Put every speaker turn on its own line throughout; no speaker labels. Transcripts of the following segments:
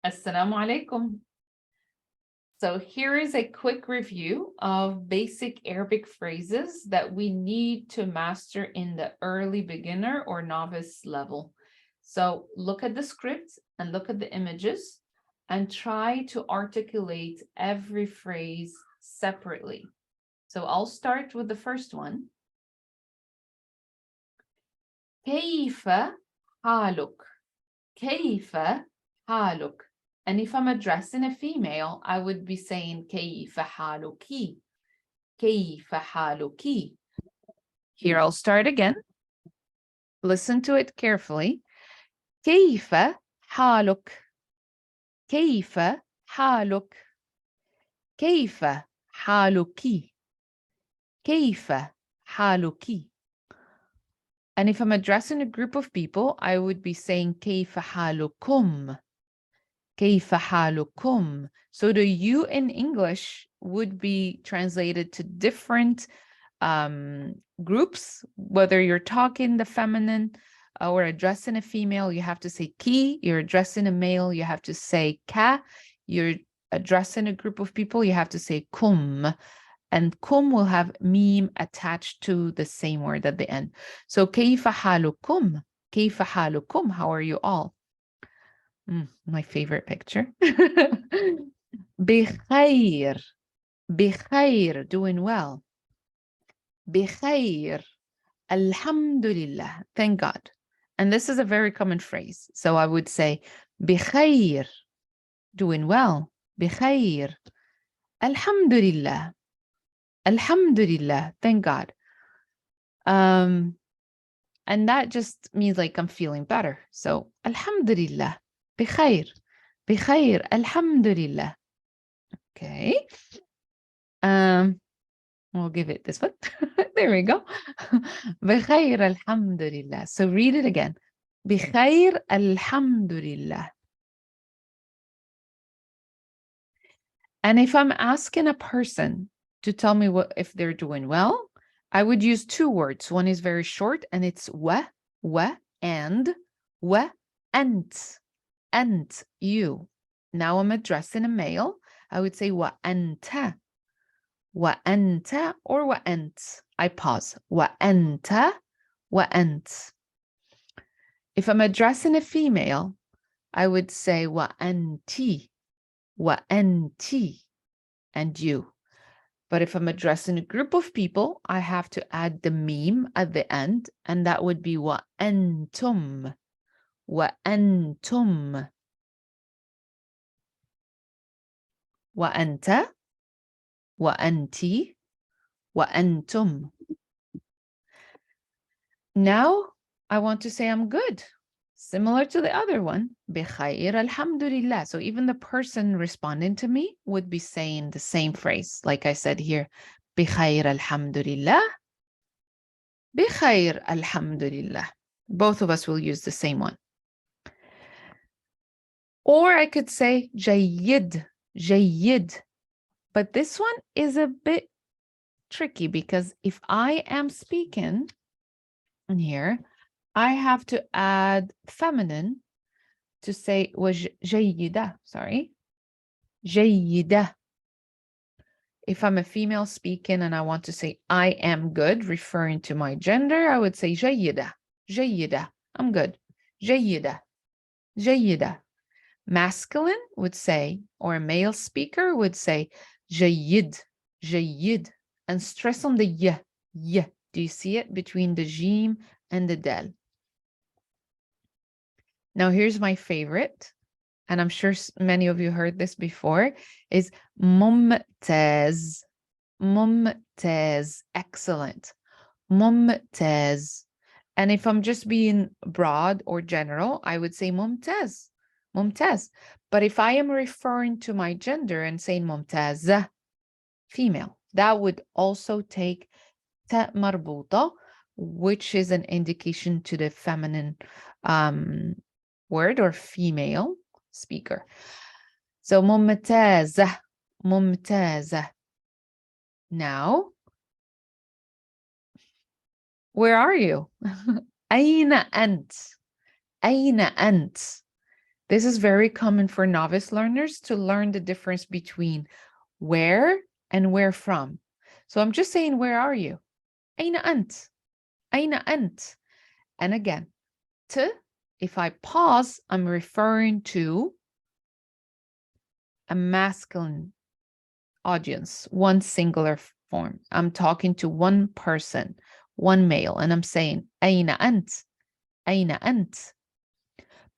Assalamu alaikum. So here is a quick review of basic Arabic phrases that we need to master in the early beginner or novice level. So look at the script and look at the images and try to articulate every phrase separately. So I'll start with the first one. كيف حالك? كيف حالك? And if I'm addressing a female, I would be saying كيف حالك? كيف حالك? Here I'll start again. Listen to it carefully. كيف حالك? كيف حالك? كيف حالك? كيف حالك? And if I'm addressing a group of people, I would be saying كيف حالكم? كيف حالكم? So the you in English would be translated to different groups. Whether you're talking the feminine or addressing a female, you have to say ki. You're addressing a male, you have to say ka. You're addressing a group of people, you have to say kum. And kum will have meme attached to the same word at the end. So كيف حالكم? كيف حالكم? How are you all? My favorite picture. بخير. بخير, doing well. بخير. Alhamdulillah, thank God. And this is a very common phrase. So I would say بخير, doing well. بخير. Alhamdulillah. Alhamdulillah, thank God. And that just means like I'm feeling better. So Alhamdulillah. بخير. بخير. Alhamdulillah. Okay. We'll give it this one. There we go. بخير alhamdulillah. So read it again. بخير alhamdulillah. And if I'm asking a person to tell me if they're doing well, I would use two words. One is very short and it's wa, and ant, you. Now I'm addressing a male. I would say wa anta. Wa anta or wa ant. I pause. Wa anta, wa ant. If I'm addressing a female, I would say wa anti, and you. But if I'm addressing a group of people, I have to add the meme at the end, and that would be wa antum, wa antum. Wa anta, wa anti, wa antum. Now I want to say I'm good, similar to the other one. بخير alhamdulillah. So even the person responding to me would be saying the same phrase. Like I said here, بخير alhamdulillah. بخير alhamdulillah. Both of us will use the same one. Or I could say جيد, جيد. But this one is a bit tricky because if I am speaking in here, I have to add feminine to say جيدة, sorry. جيدة. If I'm a female speaking and I want to say I am good, referring to my gender, I would say جيدة, جيدة. I'm good. جيدة, جيدة. Masculine would say, or a male speaker would say جيد, جيد. And stress on the y. Do you see it between the jim and the dal? Now here's my favorite, and I'm sure many of you heard this before, is ممتاز. ممتاز, excellent. ممتاز. And if I'm just being broad or general, I would say ممتاز. ممتاز. But if I am referring to my gender and saying ممتازة, female, that would also take ta marbuta, which is an indication to the feminine word or female speaker. So ممتازة, ممتازة. Now, where are you? أين أنت? أين أنت? This is very common for novice learners to learn the difference between where and where from. So I'm just saying, where are you? أين أنت? أين أنت? And again, if I pause, I'm referring to a masculine audience, one singular form. I'm talking to one person, one male, and I'm saying أين أنت? أين أنت?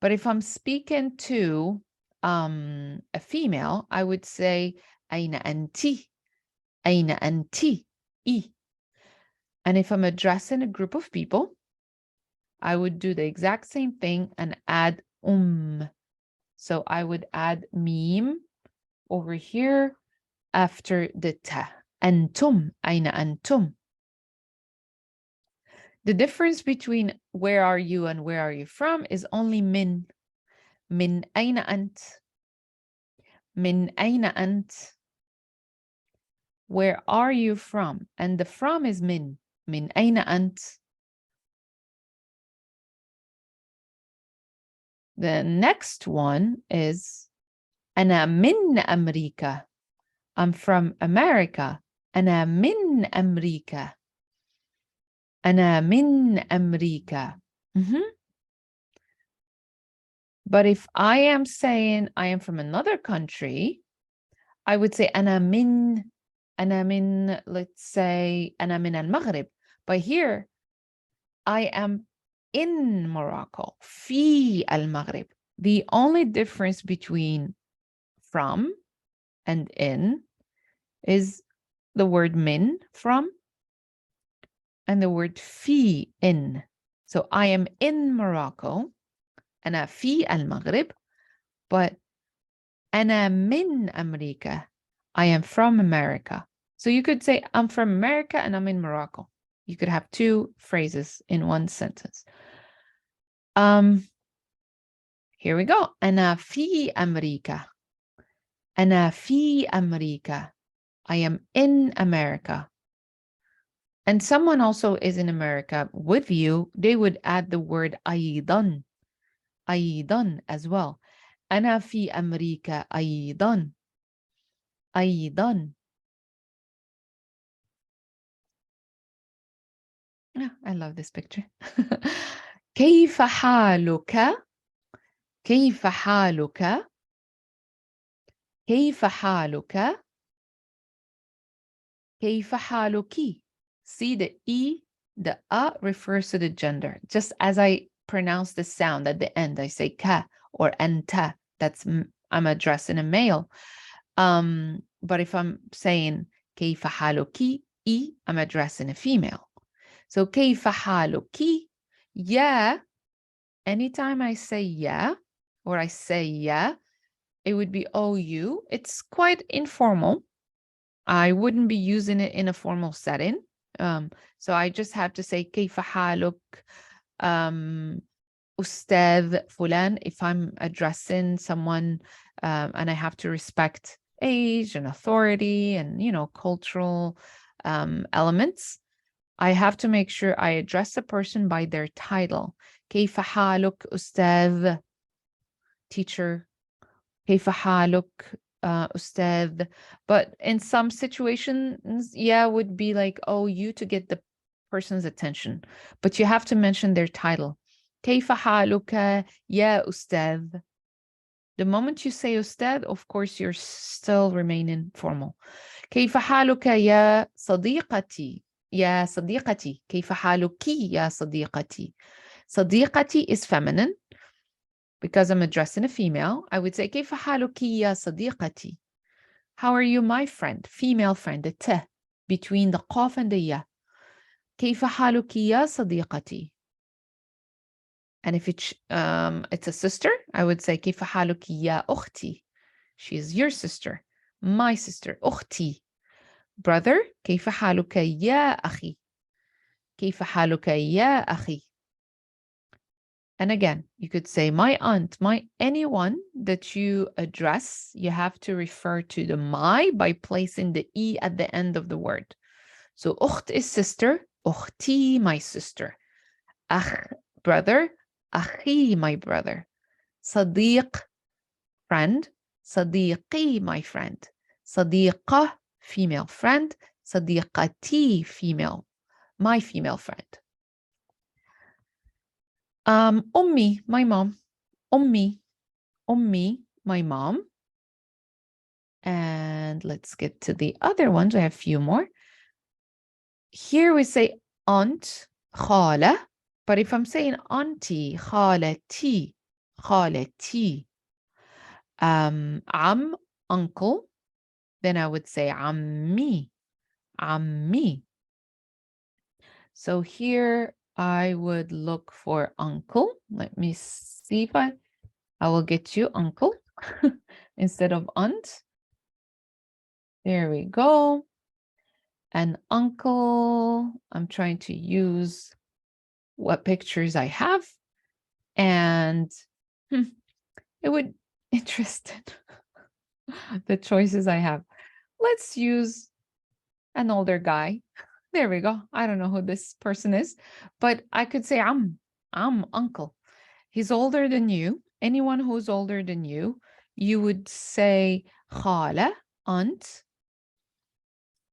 But if I'm speaking to a female, I would say أين أنتِ? أين أنتِ? And if I'm addressing a group of people, I would do the exact same thing and add So I would add meme over here after the ta. أنتم. أين أنتم? The difference between where are you and where are you from is only min. من أين أنت? من أين أنت? Where are you from? And the from is min. من أين أنت? The next one is أنا من أمريكا. I'm from America. أنا من أمريكا. أنا من أمريكا. But if I am saying I am from another country, I would say أنا من, let's say أنا من المغرب. But here, I am in Morocco. في المغرب. The only difference between from and in is the word min, from, and the word في, in. So I am in Morocco. أنا في المغرب. But أنا من أمريكا. I am from America. So you could say I'm from America and I'm in Morocco. You could have two phrases in one sentence. Here we go. أنا في أمريكا. أنا في أمريكا. I am in America. And someone also is in America with you, they would add the word أيضاً. أيضاً as well. أنا في أمريكا أيضاً. أيضاً. I love this picture. كيف حالك؟ كيف حالك؟ كيف حالك؟ كيف حالك? See the E, the A refers to the gender. Just as I pronounce the sound at the end, I say ka or anta. That's, I'm addressing a male. But if I'm saying كيف حالك? I'm addressing a female. So كيف حالك? Yeah. Anytime I say yeah, or I say yeah, it would be OU. It's quite informal. I wouldn't be using it in a formal setting. So I just have to say كيف حالك أستاذ فلان if I'm addressing someone and I have to respect age and authority and, you know, cultural elements. I have to make sure I address the person by their title. كيف حالك أستاذ teacher? كيف حالك أستاذ? But in some situations, yeah, would be like, oh, you to get the person's attention. But you have to mention their title. كيف حالك يا أستاذ? The moment you say أستاذ, of course, you're still remaining formal. كيف حالك يا صديقتي? يا صديقتي. كيف حالك يا صديقتي? صديقتي is feminine. Because I'm addressing a female, I would say كيف حالك يا صديقتي? How are you, my friend? Female friend, the t between the قاف and the ya. كيف حالك يا صديقتي? And if it's a sister, I would say كيف حالك يا أختي? She is your sister, my sister, أختي. Brother, كيف حالك يا أخي? كيف حالك يا أخي? And again, you could say my aunt, anyone that you address, you have to refer to the my by placing the E at the end of the word. So أخت is sister, أختي, my sister. أخ, brother, أخي, my brother. صديق, friend. صديقي, my friend. صديقة, female friend. صديقتي, female, my female friend. أمي, my mom. أمي, my mom. And let's get to the other ones. I have a few more. Here we say aunt, خالة. But if I'm saying auntie, خالتي, خالتي. عم, uncle. Then I would say عمي, عمي. So here I would look for uncle. Let me see if I will get you uncle instead of aunt. There we go. And uncle, I'm trying to use what pictures I have. And it would interested the choices I have. Let's use an older guy. There we go. I don't know who this person is, but I could say uncle. He's older than you. Anyone who's older than you would say خالة, aunt.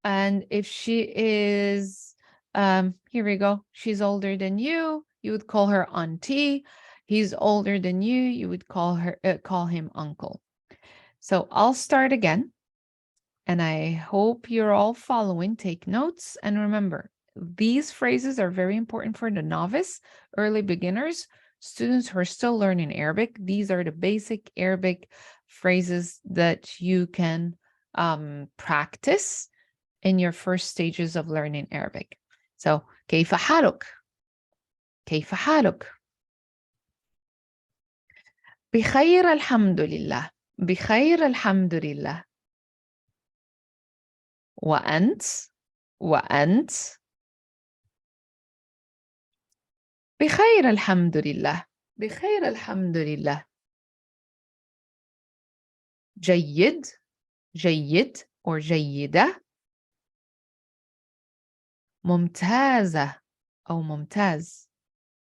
And if she is, here we go, she's older than you would call her auntie. He's older than you would call him uncle. So I'll start again. And I hope you're all following. Take notes. And remember, these phrases are very important for the novice, early beginners, students who are still learning Arabic. These are the basic Arabic phrases that you can practice in your first stages of learning Arabic. So, كيف حالك? كيف حالك? بخير الحمد لله. بخير الحمد لله. وأنت؟ وأنت؟ بخير الحمد لله. بخير الحمد لله. جيد, جيد or جيدة. ممتازة أو ممتاز.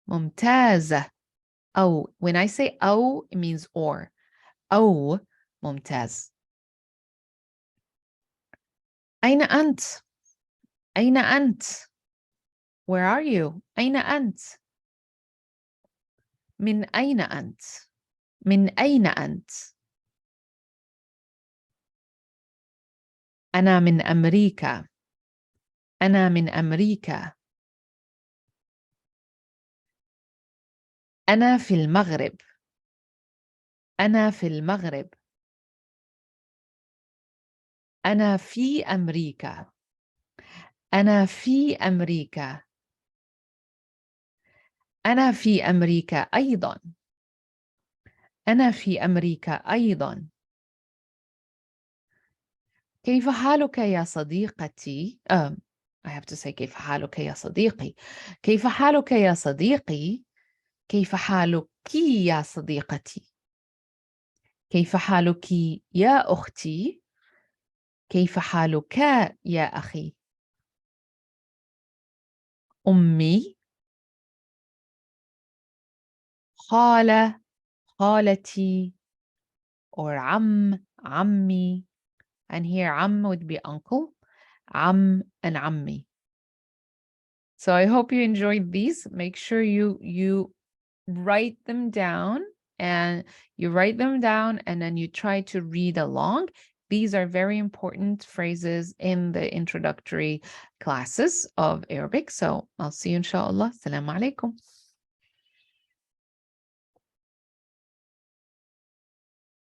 ممتازة. أو, when I say أو, it means or. أو ممتاز. أين أنت؟ أين أنت؟ Where are you? أين أنت؟ من أين أنت؟ من أين أنت؟ أنا من أمريكا. أنا من أمريكا. أنا في المغرب. أنا في المغرب. أنا في أمريكا. أنا في أمريكا. أنا في أمريكا أيضاً. أنا في أمريكا أيضاً. كيف حالك يا صديقتي؟ I have to say كيف حالك يا صديقي. كيف حالك يا صديقي؟ كيف حالك يا صديقتي؟ كيف حالك يا أختي؟ كيف حالك يا أخي؟ أمي. خالة, خالتي, or عمي. And here عم would be uncle. عم and عمي. So I hope you enjoyed these. Make sure you write them down, and then you try to read along. These are very important phrases in the introductory classes of Arabic. So I'll see you inshallah. Assalamu alaikum.